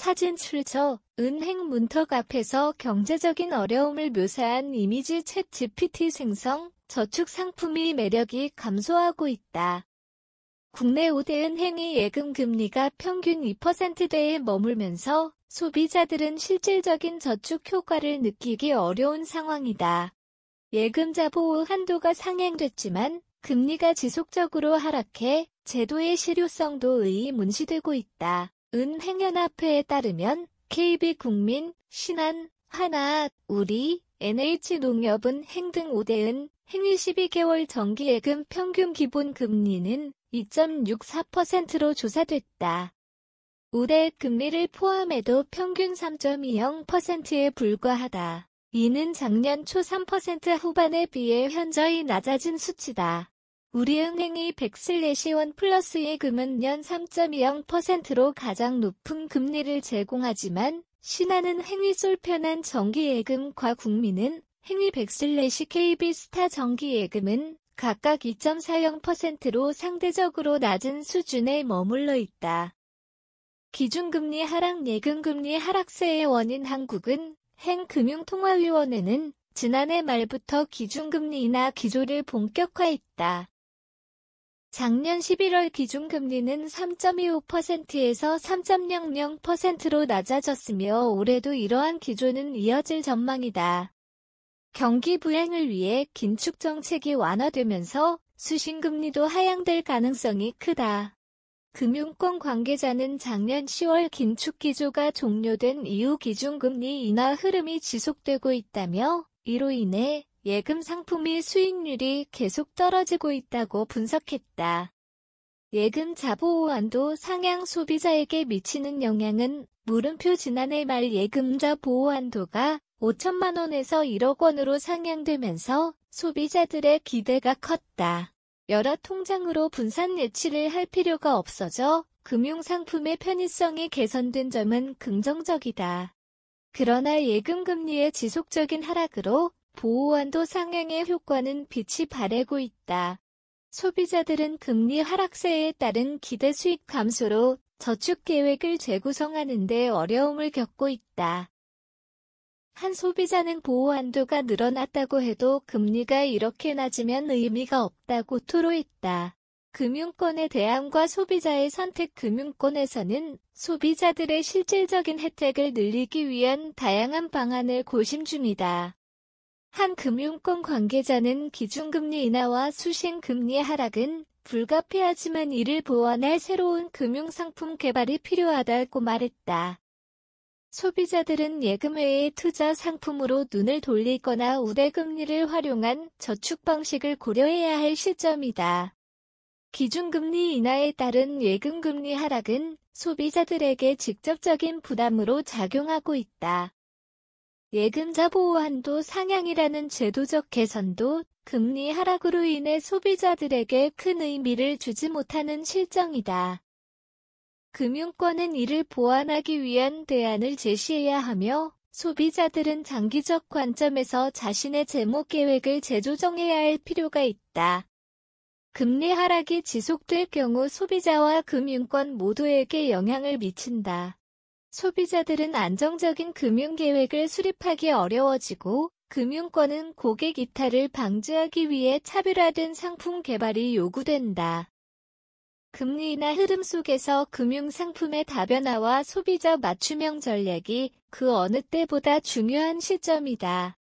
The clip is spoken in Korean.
사진 출처 은행 문턱 앞에서 경제적인 어려움을 묘사한 이미지 챗 GPT 생성, 저축 상품이 매력이 감소하고 있다. 국내 5대 은행이 예금 금리가 평균 2%대에 머물면서 소비자들은 실질적인 저축 효과를 느끼기 어려운 상황이다. 예금자 보호 한도가 상향됐지만 금리가 지속적으로 하락해 제도의 실효성도 의문시되고 있다. 은행연합회에 따르면 KB국민, 신한, 하나, 우리, NH농협은행 등 5대 은행의 12개월 정기예금 평균 기본금리는 2.64%로 조사됐다. 5대 금리를 포함해도 평균 3.20%에 불과하다. 이는 작년 초 3% 후반에 비해 현저히 낮아진 수치다. 우리은행이 100/1 플러스 예금은 연 3.20%로 가장 높은 금리를 제공하지만 신한은행이 솔편한 정기예금과 국민은행이 100/1 KB스타 정기예금은 각각 2.40%로 상대적으로 낮은 수준에 머물러 있다. 기준금리 하락 예금금리 하락세의 원인 한국은행금융통화위원회는 지난해 말부터 기준금리 인하 기조를 본격화했다. 작년 11월 기준금리는 3.25%에서 3.00%로 낮아졌으며 올해도 이러한 기조는 이어질 전망이다. 경기 부양을 위해 긴축 정책이 완화되면서 수신금리도 하향될 가능성이 크다. 금융권 관계자는 작년 10월 긴축 기조가 종료된 이후 기준금리 인하 흐름이 지속되고 있다며 이로 인해 예금 상품의 수익률이 계속 떨어지고 있다고 분석했다. 예금자 보호 한도 상향 소비자에게 미치는 영향은 물음표 지난해 말 예금자 보호 한도가 5천만 원에서 1억 원으로 상향되면서 소비자들의 기대가 컸다. 여러 통장으로 분산 예치를 할 필요가 없어져 금융상품의 편의성이 개선된 점은 긍정적이다. 그러나 예금금리의 지속적인 하락으로 보호한도 상향의 효과는 빛이 바래고 있다. 소비자들은 금리 하락세에 따른 기대 수익 감소로 저축 계획을 재구성하는 데 어려움을 겪고 있다. 한 소비자는 보호한도가 늘어났다고 해도 금리가 이렇게 낮으면 의미가 없다고 토로했다. 금융권의 대안과 소비자의 선택 금융권에서는 소비자들의 실질적인 혜택을 늘리기 위한 다양한 방안을 고심 중이다. 한 금융권 관계자는 기준금리 인하와 수신금리 하락은 불가피하지만 이를 보완할 새로운 금융상품 개발이 필요하다고 말했다. 소비자들은 예금 외의 투자 상품으로 눈을 돌리거나 우대금리를 활용한 저축 방식을 고려해야 할 시점이다. 기준금리 인하에 따른 예금금리 하락은 소비자들에게 직접적인 부담으로 작용하고 있다. 예금자 보호 한도 상향이라는 제도적 개선도 금리 하락으로 인해 소비자들에게 큰 의미를 주지 못하는 실정이다. 금융권은 이를 보완하기 위한 대안을 제시해야 하며 소비자들은 장기적 관점에서 자신의 재무 계획을 재조정해야 할 필요가 있다. 금리 하락이 지속될 경우 소비자와 금융권 모두에게 영향을 미친다. 소비자들은 안정적인 금융계획을 수립하기 어려워지고 금융권은 고객 이탈을 방지하기 위해 차별화된 상품 개발이 요구된다. 금리 인하 흐름 속에서 금융상품의 다변화와 소비자 맞춤형 전략이 그 어느 때보다 중요한 시점이다.